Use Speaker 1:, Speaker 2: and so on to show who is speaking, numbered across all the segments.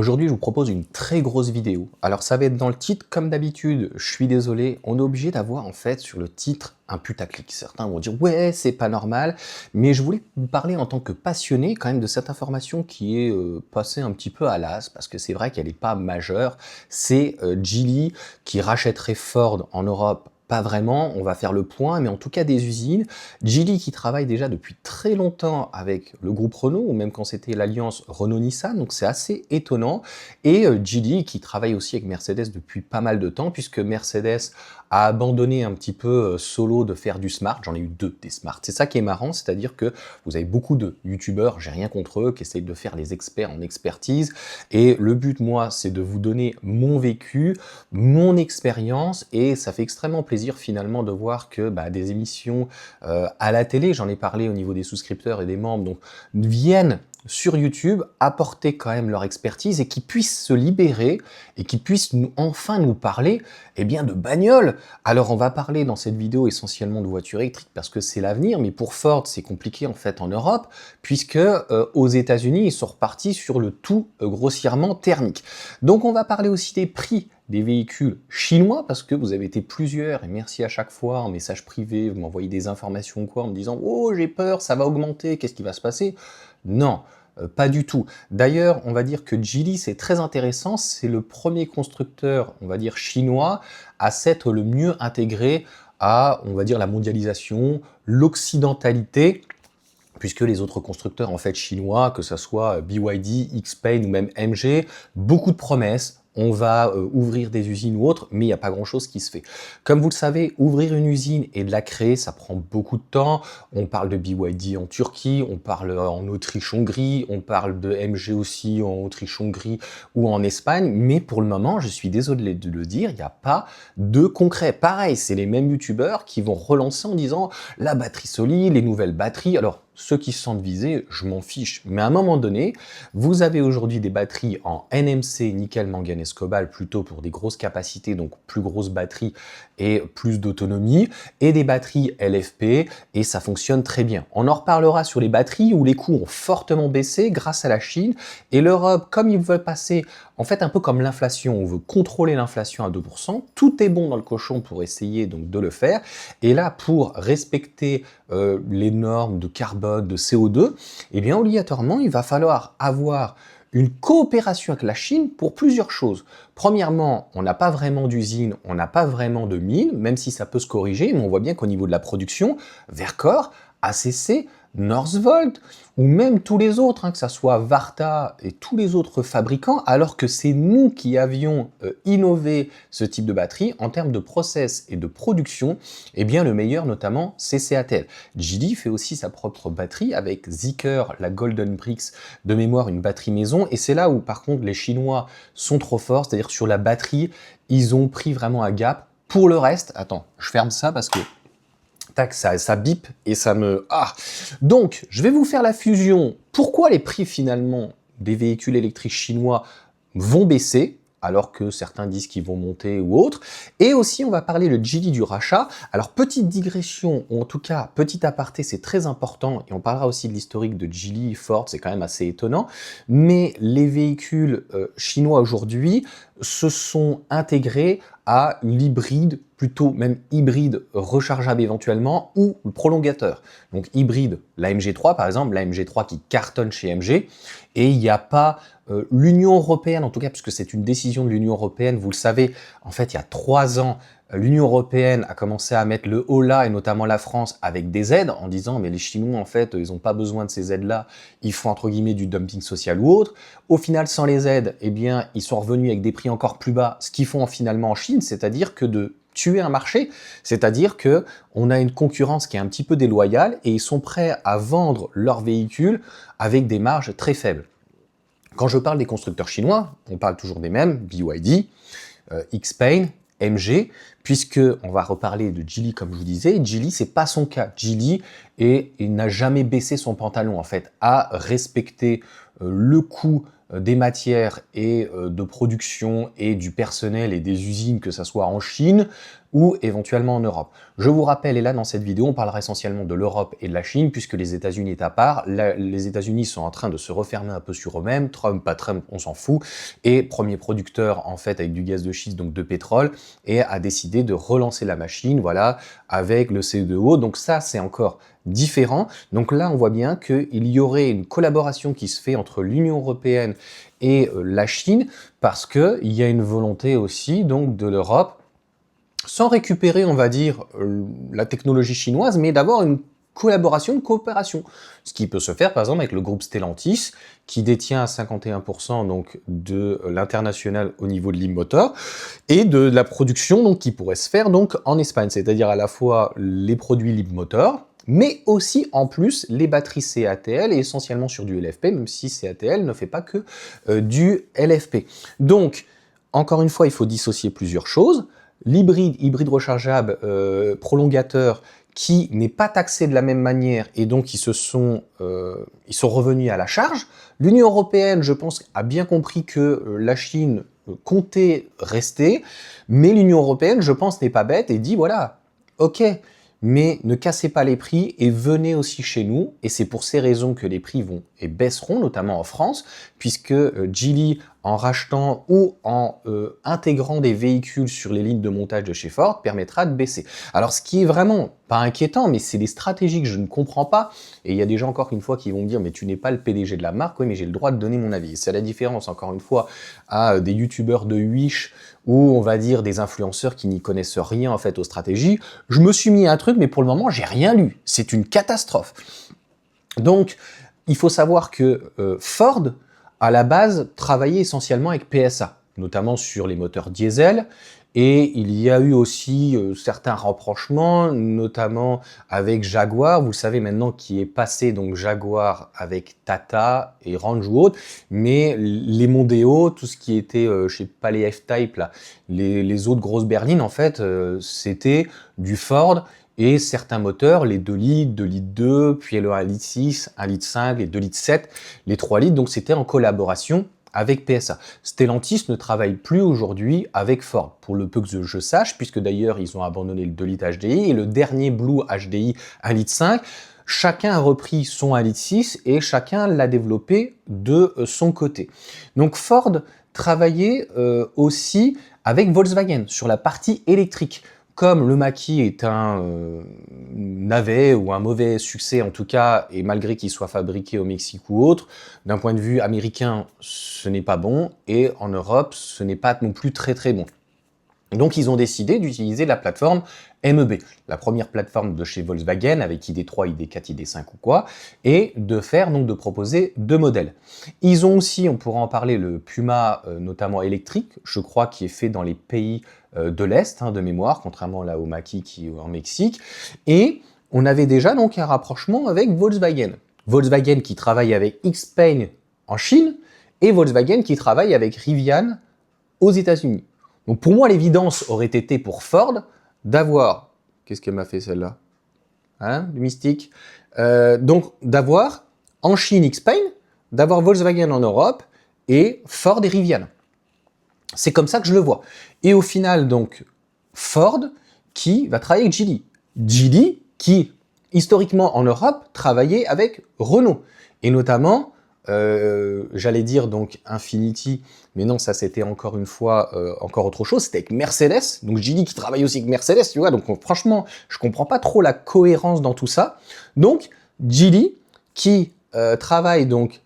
Speaker 1: Aujourd'hui, je vous propose une très grosse vidéo. Alors, ça va être dans le titre, comme d'habitude, je suis désolé, on est obligé d'avoir en fait sur le titre un putaclic. Certains vont dire ouais, c'est pas normal, mais je voulais vous parler en tant que passionné quand même de cette information qui est passée un petit peu à l'as, parce que c'est vrai qu'elle n'est pas majeure. C'est Geely qui rachèterait Ford en Europe. Pas vraiment, on va faire le point, mais en tout cas des usines. Geely qui travaille déjà depuis très longtemps avec le groupe Renault, ou même quand c'était l'alliance Renault-Nissan, donc c'est assez étonnant. Et Geely qui travaille aussi avec Mercedes depuis pas mal de temps, puisque Mercedes a abandonné un petit peu solo de faire du smart. J'en ai eu deux des smart. C'est ça qui est marrant, c'est-à-dire que vous avez beaucoup de youtubeurs, j'ai rien contre eux, qui essayent de faire les experts en expertise. Et le but, moi, c'est de vous donner mon vécu, mon expérience, et ça fait extrêmement plaisir finalement de voir que des émissions à la télé, j'en ai parlé au niveau des souscripteurs et des membres, donc viennent sur YouTube apporter quand même leur expertise et qui puissent se libérer et qui puissent enfin nous parler de bagnole. Alors on va parler dans cette vidéo essentiellement de voitures électriques parce que c'est l'avenir, mais pour Ford c'est compliqué en fait en Europe puisque aux États-Unis ils sont repartis sur le tout grossièrement thermique. Donc on va parler aussi des prix des véhicules chinois, parce que vous avez été plusieurs, et merci à chaque fois en message privé, vous m'envoyez des informations ou quoi, en me disant « Oh, j'ai peur, ça va augmenter, qu'est-ce qui va se passer ?» Non, pas du tout. D'ailleurs, on va dire que Geely, c'est très intéressant, c'est le premier constructeur, on va dire, chinois à s'être le mieux intégré à, on va dire, la mondialisation, l'occidentalité, puisque les autres constructeurs en fait chinois, que ce soit BYD, XPeng ou même MG, beaucoup de promesses, on va ouvrir des usines ou autres, mais il n'y a pas grand-chose qui se fait. Comme vous le savez, ouvrir une usine et de la créer, ça prend beaucoup de temps. On parle de BYD en Turquie, on parle en Autriche-Hongrie, on parle de MG aussi en Autriche-Hongrie ou en Espagne, mais pour le moment, je suis désolé de le dire, il n'y a pas de concret. Pareil, c'est les mêmes youtubeurs qui vont relancer en disant la batterie solide, les nouvelles batteries. Alors, ceux qui se sentent visés, je m'en fiche. Mais à un moment donné, vous avez aujourd'hui des batteries en NMC, nickel, manganèse, cobalt, plutôt pour des grosses capacités, donc plus grosses batteries et plus d'autonomie, et des batteries LFP, et ça fonctionne très bien. On en reparlera sur les batteries où les coûts ont fortement baissé grâce à la Chine, et l'Europe, comme ils veulent passer, en fait un peu comme l'inflation, on veut contrôler l'inflation à 2%, tout est bon dans le cochon pour essayer donc de le faire, et là pour respecter les normes de carbone, de CO2, obligatoirement, il va falloir avoir une coopération avec la Chine pour plusieurs choses. Premièrement, on n'a pas vraiment d'usine, on n'a pas vraiment de mine, même si ça peut se corriger, mais on voit bien qu'au niveau de la production, Verkor, ACC, Northvolt, ou même tous les autres, que ce soit Varta et tous les autres fabricants, alors que c'est nous qui avions innové ce type de batterie, en termes de process et de production, le meilleur notamment, c'est CATL. Geely fait aussi sa propre batterie avec Zeekr, la Golden Bricks, de mémoire une batterie maison, et c'est là où par contre les Chinois sont trop forts, c'est-à-dire sur la batterie, ils ont pris vraiment un gap. Pour le reste, attends, je ferme ça parce que tac, ça bip et ça me... Ah. Donc, je vais vous faire la fusion. Pourquoi les prix finalement des véhicules électriques chinois vont baisser alors que certains disent qu'ils vont monter ou autre. Et aussi, on va parler le Geely du rachat. Alors, petite digression, ou en tout cas, petit aparté, c'est très important, et on parlera aussi de l'historique de Geely, Ford, c'est quand même assez étonnant, mais les véhicules chinois aujourd'hui se sont intégrés à l'hybride, plutôt même hybride rechargeable éventuellement, ou le prolongateur. Donc hybride, la MG3 par exemple, la MG3 qui cartonne chez MG, et il n'y a pas l'Union européenne, en tout cas puisque c'est une décision de l'Union européenne, vous le savez, en fait il y a 3 ans, l'Union européenne a commencé à mettre le haut là, et notamment la France, avec des aides, en disant mais les Chinois en fait ils n'ont pas besoin de ces aides-là, ils font entre guillemets du dumping social ou autre. Au final, sans les aides, ils sont revenus avec des prix encore plus bas, ce qu'ils font finalement en Chine, c'est-à-dire que de tuer un marché, c'est-à-dire que on a une concurrence qui est un petit peu déloyale et ils sont prêts à vendre leurs véhicules avec des marges très faibles. Quand je parle des constructeurs chinois, on parle toujours des mêmes, BYD, XPeng, MG, puisque on va reparler de Geely comme je vous disais. Geely, c'est pas son cas. Geely il n'a jamais baissé son pantalon en fait, à respecter le coût des matières et de production et du personnel et des usines, que ça soit en Chine ou éventuellement en Europe. Je vous rappelle, et là dans cette vidéo, on parlera essentiellement de l'Europe et de la Chine, puisque les États-Unis est à part. Les États-Unis sont en train de se refermer un peu sur eux-mêmes. Trump, pas Trump, on s'en fout. Et premier producteur en fait avec du gaz de schiste, donc de pétrole, et a décidé de relancer la machine, voilà, avec le CO2. Donc ça, c'est encore différent. Donc là, on voit bien qu'il y aurait une collaboration qui se fait entre l'Union européenne et la Chine, parce qu'il y a une volonté aussi donc de l'Europe, sans récupérer, on va dire, la technologie chinoise, mais d'avoir une collaboration, une coopération. Ce qui peut se faire, par exemple, avec le groupe Stellantis, qui détient à 51% donc, de l'international au niveau de l'e-motor, et de la production donc, qui pourrait se faire donc, en Espagne, c'est-à-dire à la fois les produits l'e-motor, mais aussi en plus les batteries CATL et essentiellement sur du LFP, même si CATL ne fait pas que du LFP. Donc, encore une fois, il faut dissocier plusieurs choses. Hybride rechargeable, prolongateur, qui n'est pas taxé de la même manière et donc ils sont revenus à la charge. L'Union européenne, je pense, a bien compris que la Chine comptait rester, mais l'Union européenne, je pense, n'est pas bête et dit voilà, ok, mais ne cassez pas les prix et venez aussi chez nous. Et c'est pour ces raisons que les prix vont et baisseront, notamment en France, puisque Geely, en rachetant ou en intégrant des véhicules sur les lignes de montage de chez Ford, permettra de baisser. Alors ce qui est vraiment pas inquiétant, mais c'est des stratégies que je ne comprends pas, et il y a des gens encore une fois qui vont me dire mais tu n'es pas le PDG de la marque, oui mais j'ai le droit de donner mon avis. C'est la différence encore une fois à des youtubeurs de Wish ou on va dire des influenceurs qui n'y connaissent rien en fait aux stratégies. Je me suis mis à un truc mais pour le moment j'ai rien lu, c'est une catastrophe. Donc il faut savoir que Ford à la base, travaillait essentiellement avec PSA, notamment sur les moteurs diesel, et il y a eu aussi certains rapprochements, notamment avec Jaguar, vous le savez maintenant, qui est passé donc Jaguar avec Tata et Range ou autre, mais les Mondeo, tout ce qui était, je sais pas, les F-Type, là, les autres grosses berlines, en fait, c'était du Ford, et certains moteurs, les 2 litres, 2 litres 2, puis le 1 litre 6, 1 litre 5, les 2 litres 7, les 3 litres, donc c'était en collaboration avec PSA. Stellantis ne travaille plus aujourd'hui avec Ford, pour le peu que je sache, puisque d'ailleurs ils ont abandonné le 2 litres HDI, et le dernier Blue HDI 1 litre 5, chacun a repris son 1 litre 6, et chacun l'a développé de son côté. Donc Ford travaillait aussi avec Volkswagen, sur la partie électrique. Comme le Mach-E est un navet ou un mauvais succès en tout cas, et malgré qu'il soit fabriqué au Mexique ou autre, d'un point de vue américain, ce n'est pas bon, et en Europe, ce n'est pas non plus très très bon. Donc ils ont décidé d'utiliser la plateforme MEB, la première plateforme de chez Volkswagen avec ID3, ID4, ID5 ou quoi, et de proposer 2 modèles. Ils ont aussi, on pourra en parler, le Puma notamment électrique, je crois qui est fait dans les pays de l'Est, de mémoire, contrairement là au Mach-E qui est en Mexique, et on avait déjà donc un rapprochement avec Volkswagen. Volkswagen qui travaille avec XPeng en Chine, et Volkswagen qui travaille avec Rivian aux États-Unis. Donc pour moi, l'évidence aurait été pour Ford d'avoir... Qu'est-ce qu'elle m'a fait celle-là? Hein, du mystique. Donc d'avoir en Chine XPeng, d'avoir Volkswagen en Europe et Ford et Rivian. C'est comme ça que je le vois. Et au final, donc, Ford qui va travailler avec Geely. Geely qui, historiquement en Europe, travaillait avec Renault. Et notamment... j'allais dire donc Infiniti, mais non, ça c'était encore une fois encore autre chose, c'était avec Mercedes, donc Geely qui travaille aussi avec Mercedes, tu vois, donc franchement, je comprends pas trop la cohérence dans tout ça. Donc, Geely qui travaille donc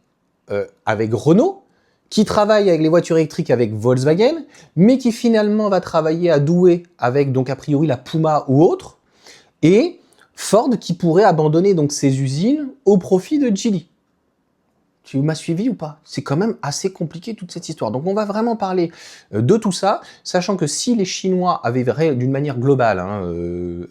Speaker 1: avec Renault, qui travaille avec les voitures électriques avec Volkswagen, mais qui finalement va travailler à Douai avec donc a priori la Puma ou autre, et Ford qui pourrait abandonner donc ses usines au profit de Geely. Tu m'as suivi ou pas? C'est quand même assez compliqué toute cette histoire. Donc on va vraiment parler de tout ça, sachant que si les Chinois avaient d'une manière globale,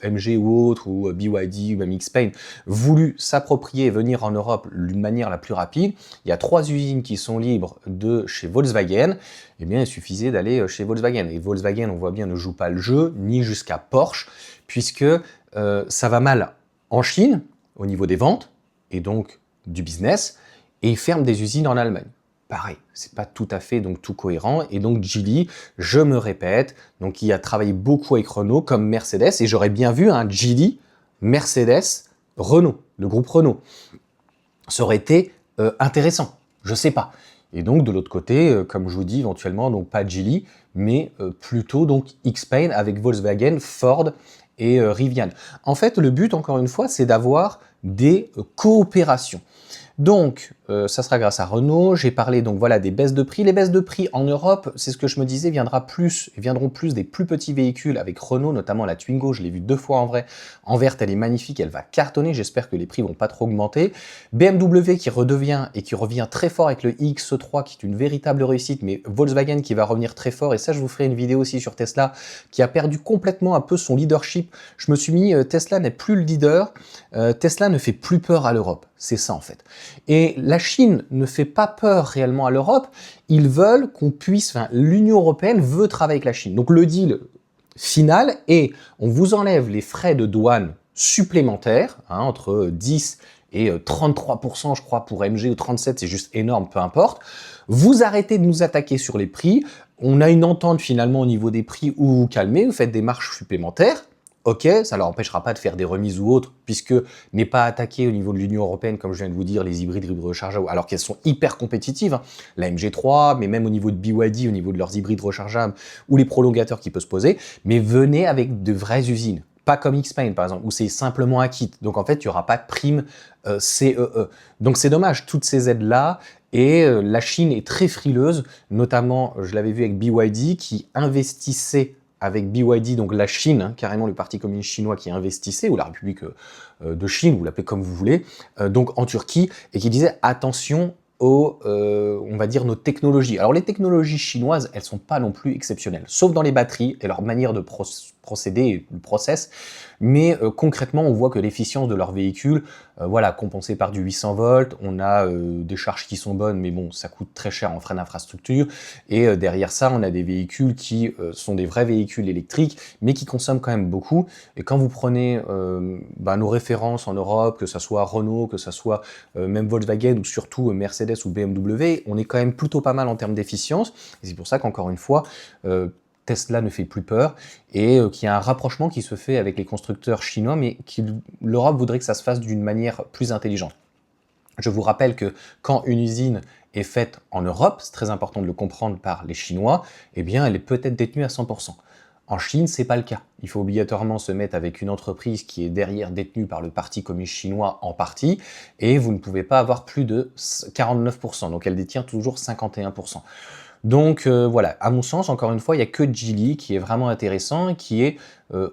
Speaker 1: MG ou autre, ou BYD ou même XPeng, voulu s'approprier et venir en Europe d'une manière la plus rapide, il y a 3 usines qui sont libres de chez Volkswagen, eh bien il suffisait d'aller chez Volkswagen. Et Volkswagen, on voit bien, ne joue pas le jeu, ni jusqu'à Porsche, puisque ça va mal en Chine, au niveau des ventes, et donc du business, et ils ferment des usines en Allemagne. Pareil, c'est pas tout à fait donc tout cohérent. Et donc Geely, je me répète, donc il a travaillé beaucoup avec Renault comme Mercedes, et j'aurais bien vu un Geely, Mercedes, Renault, le groupe Renault. Ça aurait été intéressant, je sais pas. Et donc de l'autre côté, comme je vous dis, éventuellement donc pas Geely, mais plutôt donc Xpeng avec Volkswagen, Ford et Rivian. En fait, le but, encore une fois, c'est d'avoir des coopérations. Donc, ça sera grâce à Renault. J'ai parlé donc voilà des baisses de prix. Les baisses de prix en Europe, c'est ce que je me disais, viendront plus des plus petits véhicules avec Renault, notamment la Twingo. Je l'ai vue 2 fois en vrai. En verte, elle est magnifique, elle va cartonner. J'espère que les prix vont pas trop augmenter. BMW qui redevient et qui revient très fort avec le iX3, qui est une véritable réussite, mais Volkswagen qui va revenir très fort. Et ça, je vous ferai une vidéo aussi sur Tesla, qui a perdu complètement un peu son leadership. Je me suis mis, Tesla n'est plus le leader. Tesla ne fait plus peur à l'Europe. C'est ça en fait. Et la Chine ne fait pas peur réellement à l'Europe. Ils veulent qu'on puisse, l'Union européenne veut travailler avec la Chine. Donc le deal final est, on vous enlève les frais de douane supplémentaires, entre 10 et 33%, je crois, pour MG, ou 37%, c'est juste énorme, peu importe. Vous arrêtez de nous attaquer sur les prix. On a une entente finalement au niveau des prix où vous calmez, vous faites des marges supplémentaires. Ok, ça ne leur empêchera pas de faire des remises ou autres, puisque n'est pas attaqué au niveau de l'Union européenne, comme je viens de vous dire, les hybrides rechargeables, alors qu'elles sont hyper compétitives, la MG3, mais même au niveau de BYD, au niveau de leurs hybrides rechargeables, ou les prolongateurs qui peuvent se poser, mais venez avec de vraies usines. Pas comme Xpeng par exemple, où c'est simplement un kit. Donc en fait, il n'y aura pas de prime CEE. Donc c'est dommage, toutes ces aides-là. Et la Chine est très frileuse, notamment, je l'avais vu avec BYD, qui investissait avec BYD, donc la Chine, carrément le parti communiste chinois qui investissait, ou la République de Chine, vous l'appelez comme vous voulez, donc en Turquie, et qui disait attention aux, on va dire, nos technologies. Alors les technologies chinoises, elles sont pas non plus exceptionnelles, sauf dans les batteries et leur manière de procéder, le process, mais concrètement, on voit que l'efficience de leurs véhicules, voilà, compensée par du 800 volts, on a des charges qui sont bonnes, mais bon, ça coûte très cher en frais d'infrastructure, et derrière ça, on a des véhicules qui sont des vrais véhicules électriques, mais qui consomment quand même beaucoup, et quand vous prenez nos références en Europe, que ce soit Renault, que ce soit même Volkswagen, ou surtout Mercedes ou BMW, on est quand même plutôt pas mal en termes d'efficience, et c'est pour ça qu'encore une fois, Tesla ne fait plus peur, et qu'il y a un rapprochement qui se fait avec les constructeurs chinois, mais l'Europe voudrait que ça se fasse d'une manière plus intelligente. Je vous rappelle que quand une usine est faite en Europe, c'est très important de le comprendre par les Chinois, eh bien elle est peut-être détenue à 100%. En Chine, c'est pas le cas. Il faut obligatoirement se mettre avec une entreprise qui est derrière détenue par le Parti communiste chinois en partie, et vous ne pouvez pas avoir plus de 49%, donc elle détient toujours 51%. Donc voilà, à mon sens, encore une fois, il n'y a que Geely qui est vraiment intéressant et qui est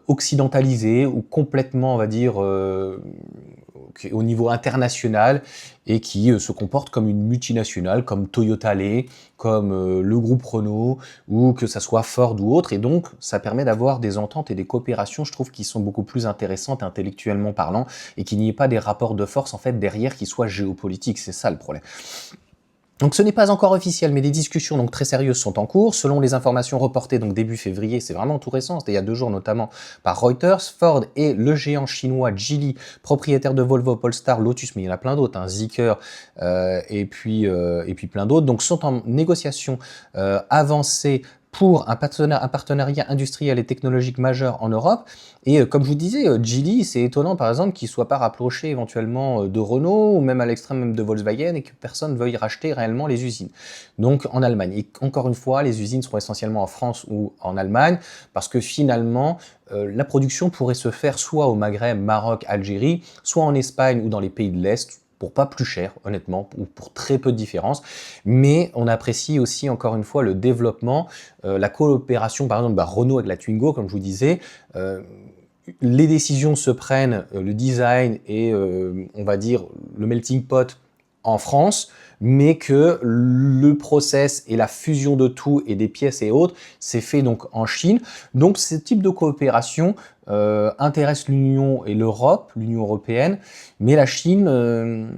Speaker 1: occidentalisé ou complètement, on va dire, au niveau international et qui se comporte comme une multinationale, comme Toyota Lé, comme le groupe Renault, ou que ça soit Ford ou autre. Et donc, ça permet d'avoir des ententes et des coopérations, je trouve, qui sont beaucoup plus intéressantes intellectuellement parlant et qu'il n'y ait pas des rapports de force en fait derrière qui soient géopolitiques. C'est ça le problème. Donc ce n'est pas encore officiel, mais des discussions donc très sérieuses sont en cours. Selon les informations reportées donc début février, c'est vraiment tout récent, c'était il y a 2 jours notamment par Reuters, Ford et le géant chinois Geely, propriétaire de Volvo, Polestar, Lotus, mais il y en a plein d'autres, Zeekr et puis plein d'autres, donc sont en négociation avancée pour un partenariat industriel et technologique majeur en Europe. Et comme je vous disais, Geely, c'est étonnant par exemple qu'il ne soit pas rapproché éventuellement de Renault ou même à l'extrême même de Volkswagen et que personne ne veuille racheter réellement les usines. Donc en Allemagne. Et encore une fois, les usines seront essentiellement en France ou en Allemagne parce que finalement, la production pourrait se faire soit au Maghreb, Maroc, Algérie, soit en Espagne ou dans les pays de l'Est, pour pas plus cher, honnêtement, ou pour très peu de différence. Mais on apprécie aussi, encore une fois, le développement, la coopération, par exemple, Renault avec la Twingo, comme je vous disais, les décisions se prennent, le design et, on va dire, le melting pot en France, mais que le process et la fusion de tout et des pièces et autres, c'est fait donc en Chine. Donc ce type de coopération intéresse l'Union et l'Europe, l'Union européenne, mais la Chine ne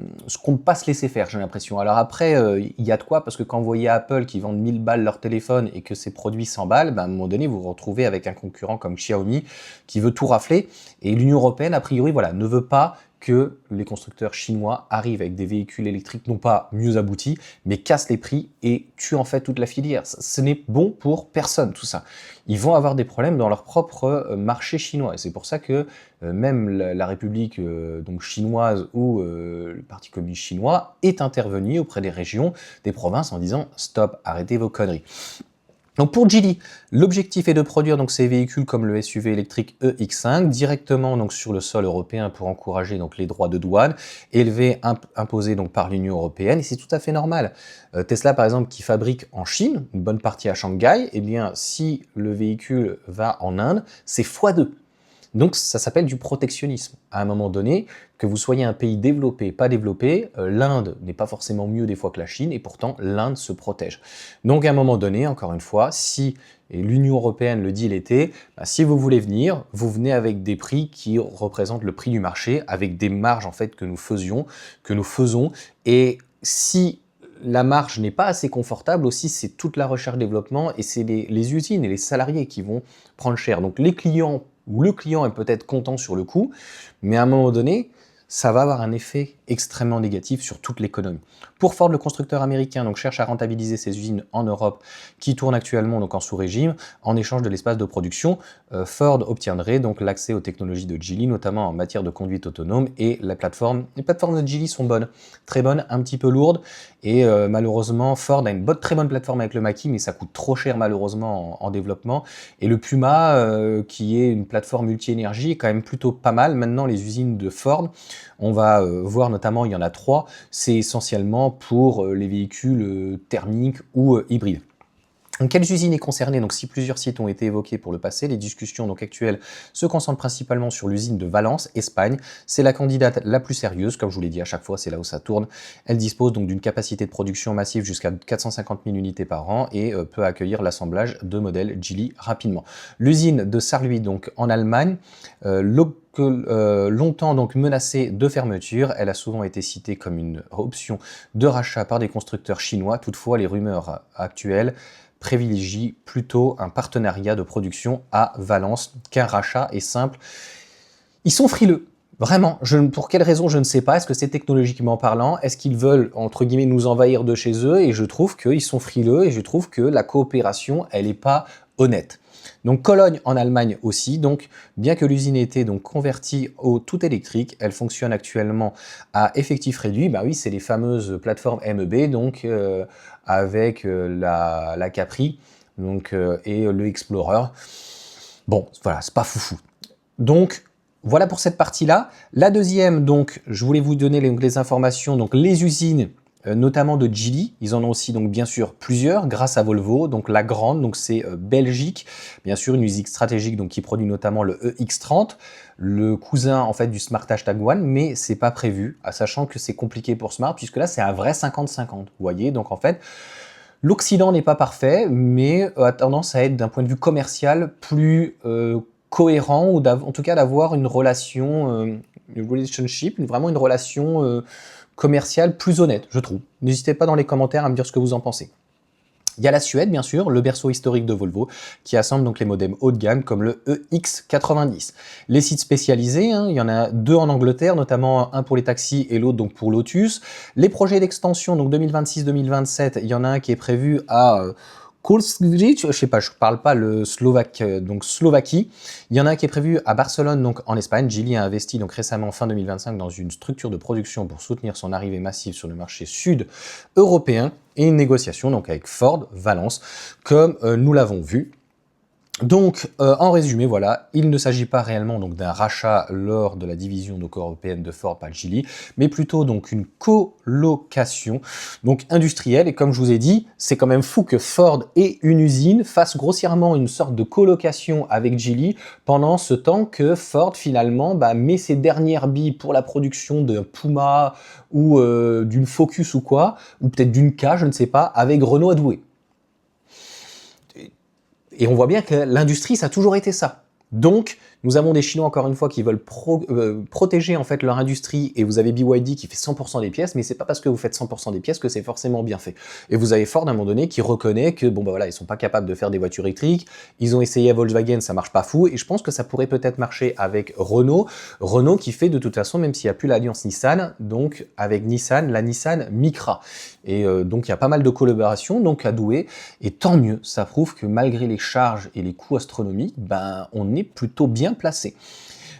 Speaker 1: compte pas se laisser faire, j'ai l'impression. Alors après, il y a de quoi, parce que quand vous voyez Apple qui vendent 1000 balles leur téléphone et que ses produits 100 balles, à un moment donné, vous vous retrouvez avec un concurrent comme Xiaomi qui veut tout rafler, et l'Union européenne, a priori, voilà, ne veut pas que les constructeurs chinois arrivent avec des véhicules électriques non pas mieux aboutis, mais cassent les prix et tuent en fait toute la filière. Ce n'est bon pour personne tout ça. Ils vont avoir des problèmes dans leur propre marché chinois. Et c'est pour ça que même la République donc chinoise ou le Parti communiste chinois est intervenu auprès des régions, des provinces en disant « Stop, arrêtez vos conneries ». Donc pour Geely, l'objectif est de produire donc ces véhicules comme le SUV électrique EX5 directement donc sur le sol européen pour encourager donc les droits de douane élevés imposés donc par l'Union européenne, et c'est tout à fait normal. Tesla par exemple qui fabrique en Chine, une bonne partie à Shanghai, eh bien si le véhicule va en Inde, c'est x2. Donc ça s'appelle du protectionnisme. À un moment donné, que vous soyez un pays développé, pas développé, l'Inde n'est pas forcément mieux des fois que la Chine, et pourtant l'Inde se protège. Donc à un moment donné, encore une fois, si, et l'Union européenne le dit l'été, si vous voulez venir, vous venez avec des prix qui représentent le prix du marché, avec des marges en fait que nous faisons, et si la marge n'est pas assez confortable aussi, c'est toute la recherche-développement et c'est les usines et les salariés qui vont prendre cher. Donc les clients ou le client est peut-être content sur le coup, mais à un moment donné, ça va avoir un effet extrêmement négatif sur toute l'économie. Pour Ford, le constructeur américain donc, cherche à rentabiliser ses usines en Europe qui tournent actuellement donc, en sous-régime. En échange de l'espace de production, Ford obtiendrait donc l'accès aux technologies de Geely, notamment en matière de conduite autonome, et les plateformes de Geely sont bonnes, très bonnes, un petit peu lourdes, et malheureusement Ford a une très bonne plateforme avec le Mach-E, mais ça coûte trop cher malheureusement en développement, et le Puma, qui est une plateforme multi-énergie, est quand même plutôt pas mal. Maintenant les usines de Ford, on va voir notamment, il y en a 3, c'est essentiellement pour les véhicules thermiques ou hybrides. Donc, quelles usines est concernée? Donc, si plusieurs sites ont été évoqués pour le passé, les discussions donc, actuelles se concentrent principalement sur l'usine de Valence, Espagne. C'est la candidate la plus sérieuse, comme je vous l'ai dit à chaque fois, c'est là où ça tourne. Elle dispose donc d'une capacité de production massive jusqu'à 450 000 unités par an et peut accueillir l'assemblage de modèles Geely rapidement. L'usine de Saarlouis, donc en Allemagne, longtemps donc menacée de fermeture, elle a souvent été citée comme une option de rachat par des constructeurs chinois. Toutefois, les rumeurs actuelles privilégie plutôt un partenariat de production à Valence qu'un rachat est simple. Ils sont frileux. Vraiment, pour quelle raison, je ne sais pas. Est-ce que c'est technologiquement parlant? Est-ce qu'ils veulent, entre guillemets, nous envahir de chez eux? Et je trouve qu'ils sont frileux et je trouve que la coopération, elle n'est pas honnête. Donc Cologne en Allemagne aussi, donc bien que l'usine ait été donc convertie au tout électrique, elle fonctionne actuellement à effectif réduit. Bah oui, c'est les fameuses plateformes MEB, donc avec la Capri donc, et le Explorer. Bon, voilà, c'est pas foufou. Donc voilà pour cette partie-là. La deuxième, donc, je voulais vous donner les informations, donc les usines, notamment de Geely. Ils en ont aussi donc bien sûr plusieurs grâce à Volvo. Donc la grande, donc c'est Belgique, bien sûr une usine stratégique donc qui produit notamment le EX30, le cousin en fait du Smart Hashtag One, mais c'est pas prévu, sachant que c'est compliqué pour Smart puisque là c'est un vrai 50-50. Vous voyez, donc en fait l'Occident n'est pas parfait, mais a tendance à être d'un point de vue commercial plus cohérent ou en tout cas d'avoir une relation, une relationship, vraiment une relation commerciale plus honnête, je trouve. N'hésitez pas dans les commentaires à me dire ce que vous en pensez. Il y a la Suède, bien sûr, le berceau historique de Volvo, qui assemble donc les modems haut de gamme comme le EX90. Les sites spécialisés, il y en a 2 en Angleterre, notamment un pour les taxis et l'autre donc pour Lotus. Les projets d'extension, donc 2026-2027, il y en a un qui est prévu à Kołobrzeg, je sais pas, je parle pas le slovaque, donc Slovaquie. Il y en a un qui est prévu à Barcelone, donc en Espagne. Geely a investi donc récemment fin 2025 dans une structure de production pour soutenir son arrivée massive sur le marché sud-européen et une négociation donc avec Ford, Valence, comme nous l'avons vu. Donc, en résumé, voilà, il ne s'agit pas réellement donc d'un rachat lors de la division donc européenne de Ford par Geely, mais plutôt donc une colocation donc industrielle. Et comme je vous ai dit, c'est quand même fou que Ford et une usine fassent grossièrement une sorte de colocation avec Geely pendant ce temps que Ford finalement met ses dernières billes pour la production d'un Puma ou d'une Focus ou quoi, ou peut-être d'une K, je ne sais pas, avec Renault à Douai. Et on voit bien que l'industrie, ça a toujours été ça. Donc, Nous avons des Chinois, encore une fois, qui veulent protéger en fait leur industrie, et vous avez BYD qui fait 100% des pièces, mais c'est pas parce que vous faites 100% des pièces que c'est forcément bien fait. Et vous avez Ford à un moment donné qui reconnaît que bon bah voilà, ils sont pas capables de faire des voitures électriques, ils ont essayé à Volkswagen, ça marche pas fou, et je pense que ça pourrait peut-être marcher avec Renault. Renault qui fait de toute façon, même s'il n'y a plus l'alliance Nissan, donc avec Nissan, la Nissan Micra. Et donc il y a pas mal de collaborations donc à Douai, et tant mieux, ça prouve que malgré les charges et les coûts astronomiques, ben on est plutôt bien placé.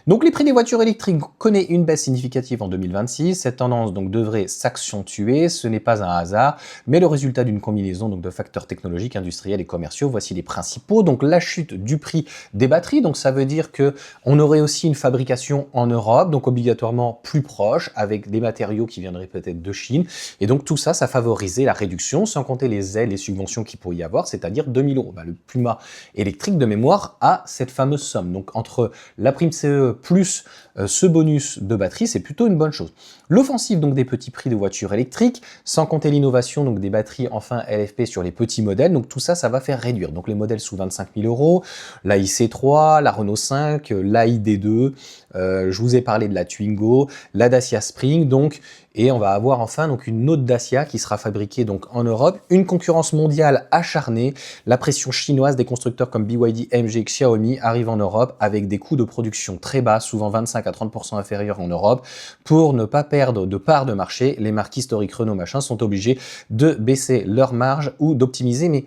Speaker 1: Donc les prix des voitures électriques connaissent une baisse significative en 2026. Cette tendance donc devrait s'accentuer. Ce n'est pas un hasard, mais le résultat d'une combinaison donc de facteurs technologiques, industriels et commerciaux. Voici les principaux. Donc la chute du prix des batteries. Donc ça veut dire que on aurait aussi une fabrication en Europe, donc obligatoirement plus proche, avec des matériaux qui viendraient peut-être de Chine. Et donc tout ça, ça favorisait la réduction, sans compter les aides, les subventions qu'il pourrait y avoir, c'est-à-dire 2000 €. Le Puma électrique de mémoire a cette fameuse somme. Donc entre la prime CE plus ce bonus de batterie, c'est plutôt une bonne chose. L'offensive donc des petits prix de voitures électriques, sans compter l'innovation donc des batteries enfin LFP sur les petits modèles, donc tout ça, ça va faire réduire. Donc les modèles sous 25 000 €, la IC3, la Renault 5, la ID2, je vous ai parlé de la Twingo, la Dacia Spring, donc, et on va avoir enfin donc une autre Dacia qui sera fabriquée donc en Europe, une concurrence mondiale acharnée, la pression chinoise des constructeurs comme BYD, MG, Xiaomi arrive en Europe avec des coûts de production très bas, souvent 25 à 30% inférieurs en Europe. Pour ne pas perdre de part de marché, les marques historiques Renault machin sont obligées de baisser leur marge ou d'optimiser, mais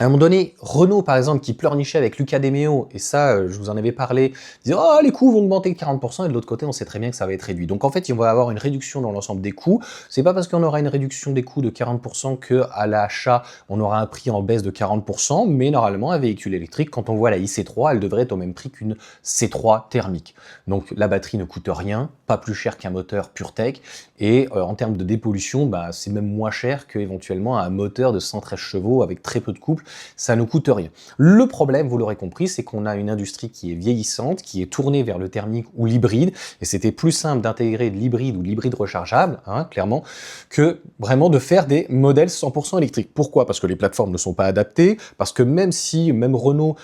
Speaker 1: à un moment donné, Renault, par exemple, qui pleurnichait avec Luca De Meo, et ça, je vous en avais parlé, disait « Oh, les coûts vont augmenter de 40%, et de l'autre côté, on sait très bien que ça va être réduit. » Donc en fait, il va y avoir une réduction dans l'ensemble des coûts. C'est pas parce qu'on aura une réduction des coûts de 40% qu'à l'achat, on aura un prix en baisse de 40%, mais normalement, un véhicule électrique, quand on voit la IC3, elle devrait être au même prix qu'une C3 thermique. Donc la batterie ne coûte rien, pas plus cher qu'un moteur PureTech, et en termes de dépollution, bah, c'est même moins cher qu'éventuellement un moteur de 113 chevaux avec très peu de couple. Ça ne coûte rien. Le problème, vous l'aurez compris, c'est qu'on a une industrie qui est vieillissante, qui est tournée vers le thermique ou l'hybride, et c'était plus simple d'intégrer de l'hybride ou de l'hybride rechargeable, hein, clairement, que vraiment de faire des modèles 100% électriques. Pourquoi? Parce que les plateformes ne sont pas adaptées, parce que même si même Renault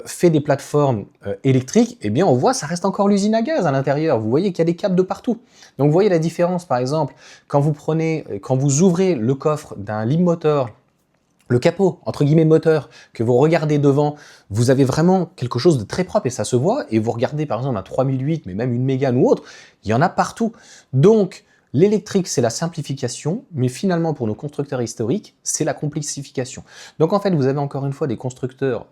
Speaker 1: fait des plateformes électriques, eh bien on voit ça reste encore l'usine à gaz à l'intérieur. Vous voyez qu'il y a des câbles de partout. Donc vous voyez la différence, par exemple, quand vous ouvrez le coffre d'un Leapmotor, le capot, entre guillemets, moteur, que vous regardez devant, vous avez vraiment quelque chose de très propre et ça se voit. Et vous regardez par exemple un 3008, mais même une Mégane ou autre, il y en a partout. Donc, l'électrique, c'est la simplification, mais finalement, pour nos constructeurs historiques, c'est la complexification. Donc en fait, vous avez encore une fois des constructeurs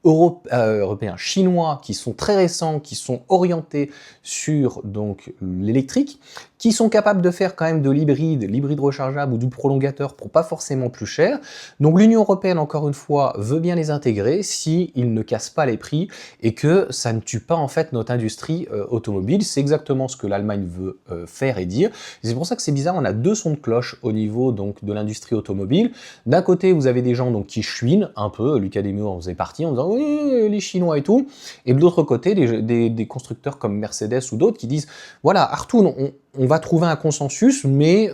Speaker 1: européens, chinois, qui sont très récents, qui sont orientés sur donc l'électrique, qui sont capables de faire quand même de l'hybride rechargeable ou du prolongateur pour pas forcément plus cher. Donc l'Union européenne, encore une fois, veut bien les intégrer s'ils ne cassent pas les prix et que ça ne tue pas en fait notre industrie automobile. C'est exactement ce que l'Allemagne veut faire et dire. Et c'est pour ça que c'est bizarre, on a deux sons de cloche au niveau donc de l'industrie automobile. D'un côté, vous avez des gens donc qui chouinent un peu, Luca De Meo en faisait partie en disant oui, les Chinois et tout, et de l'autre côté, des constructeurs comme Mercedes ou d'autres qui disent voilà, Artoun, on va trouver un consensus, mais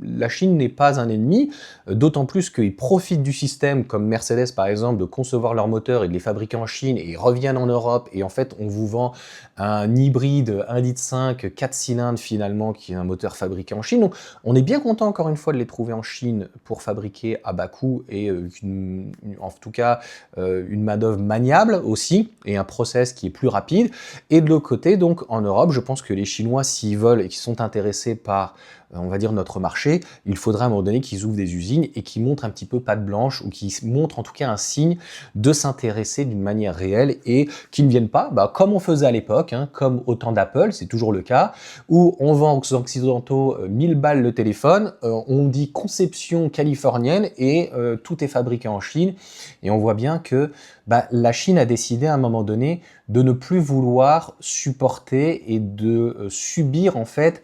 Speaker 1: la Chine n'est pas un ennemi, d'autant plus qu'ils profitent du système, comme Mercedes par exemple, de concevoir leurs moteurs et de les fabriquer en Chine, et ils reviennent en Europe, et en fait on vous vend un hybride 1,5 litre 4 cylindres finalement, qui est un moteur fabriqué en Chine. Donc on est bien content encore une fois de les trouver en Chine pour fabriquer à bas coût, et en tout cas une main-d'œuvre maniable aussi, et un process qui est plus rapide. Et de l'autre côté, donc en Europe, je pense que les Chinois, s'ils veulent et qui sont intéressés par, on va dire, notre marché, il faudra à un moment donné qu'ils ouvrent des usines et qu'ils montrent un petit peu patte blanche, ou qu'ils montrent en tout cas un signe de s'intéresser d'une manière réelle, et qu'ils ne viennent pas, comme on faisait à l'époque, hein, comme au temps d'Apple, c'est toujours le cas, où on vend aux Occidentaux 1000 balles le téléphone, on dit conception californienne, et tout est fabriqué en Chine, et on voit bien que la Chine a décidé à un moment donné de ne plus vouloir supporter et de subir en fait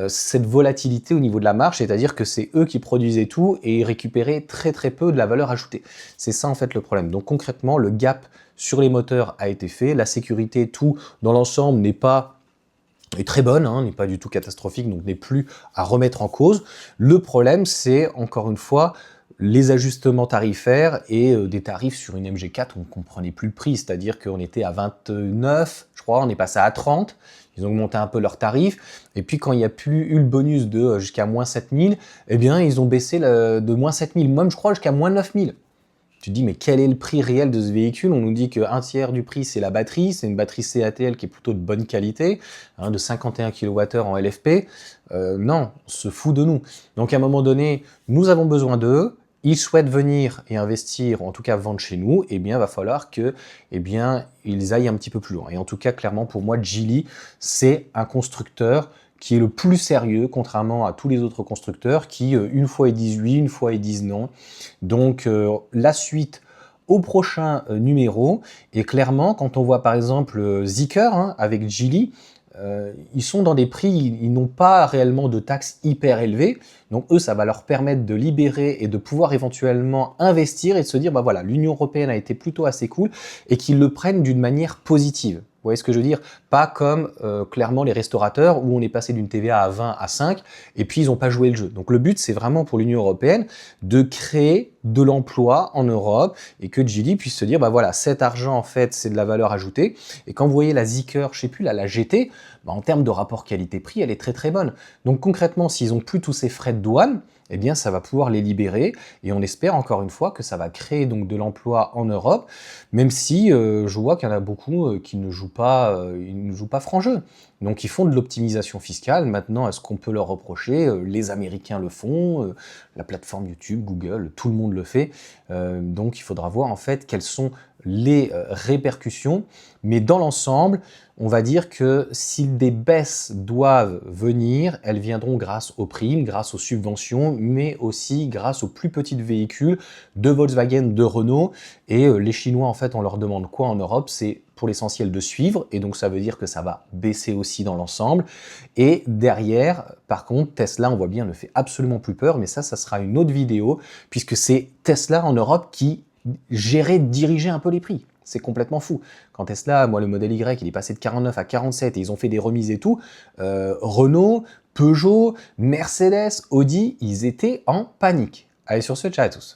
Speaker 1: cette volatilité au niveau de la marge, c'est-à-dire que c'est eux qui produisaient tout et ils récupéraient très très peu de la valeur ajoutée. C'est ça en fait le problème. Donc concrètement, le gap sur les moteurs a été fait, la sécurité, tout dans l'ensemble est très bonne, n'est pas du tout catastrophique, donc n'est plus à remettre en cause. Le problème, c'est encore une fois les ajustements tarifaires et des tarifs sur une MG4, on ne comprenait plus le prix, c'est-à-dire qu'on était à 29, je crois, on est passé à 30, ils ont augmenté un peu leurs tarifs, et puis quand il n'y a plus eu le bonus de jusqu'à moins 7000, eh bien ils ont baissé de moins 7000, même je crois jusqu'à moins 9000. Tu te dis, mais quel est le prix réel de ce véhicule? On nous dit qu'un tiers du prix, c'est la batterie. C'est une batterie CATL qui est plutôt de bonne qualité, hein, de 51 kWh en LFP. Non, on se fout de nous. Donc à un moment donné, nous avons besoin d'eux. Ils souhaitent venir et investir, en tout cas vendre chez nous, eh bien, il va falloir que, eh bien, ils aillent un petit peu plus loin. Et en tout cas, clairement, pour moi, Geely, c'est un constructeur qui est le plus sérieux, contrairement à tous les autres constructeurs qui, une fois ils disent oui, une fois ils disent non. Donc, la suite au prochain numéro, et clairement, quand on voit par exemple Zeekr hein, avec Geely, ils sont dans des prix, ils n'ont pas réellement de taxes hyper élevées, donc eux, ça va leur permettre de libérer et de pouvoir éventuellement investir et de se dire, bah voilà, l'Union Européenne a été plutôt assez cool, et qu'ils le prennent d'une manière positive. Vous voyez ce que je veux dire? Pas comme clairement les restaurateurs où on est passé d'une TVA à 20 à 5 et puis ils n'ont pas joué le jeu. Donc le but c'est vraiment pour l'Union Européenne de créer de l'emploi en Europe et que Geely puisse se dire bah voilà, cet argent en fait c'est de la valeur ajoutée. Et quand vous voyez la Zeekr, je sais plus, la GT, bah, en termes de rapport qualité-prix, elle est très très bonne. Donc concrètement, s'ils ont plus tous ces frais de douane, eh bien ça va pouvoir les libérer et on espère encore une fois que ça va créer donc de l'emploi en Europe, même si je vois qu'il y en a beaucoup qui ne jouent pas, ils ne jouent pas franc jeu. Donc ils font de l'optimisation fiscale. Maintenant, est-ce qu'on peut leur reprocher? Les Américains le font, la plateforme YouTube, Google, tout le monde le fait. Donc il faudra voir en fait quelles sont les répercussions. Mais dans l'ensemble, on va dire que si des baisses doivent venir, elles viendront grâce aux primes, grâce aux subventions, mais aussi grâce aux plus petits véhicules de Volkswagen, de Renault. Et les Chinois, en fait, on leur demande quoi en Europe? C'est pour l'essentiel de suivre, et donc ça veut dire que ça va baisser aussi dans l'ensemble. Et derrière, par contre, Tesla, on voit bien, ne fait absolument plus peur, mais ça sera une autre vidéo, puisque c'est Tesla en Europe qui dirigeait un peu les prix. C'est complètement fou. Quand Tesla, moi le modèle Y, il est passé de 49 à 47 et ils ont fait des remises et tout, Renault, Peugeot, Mercedes, Audi, ils étaient en panique. Allez sur ce, ciao à tous.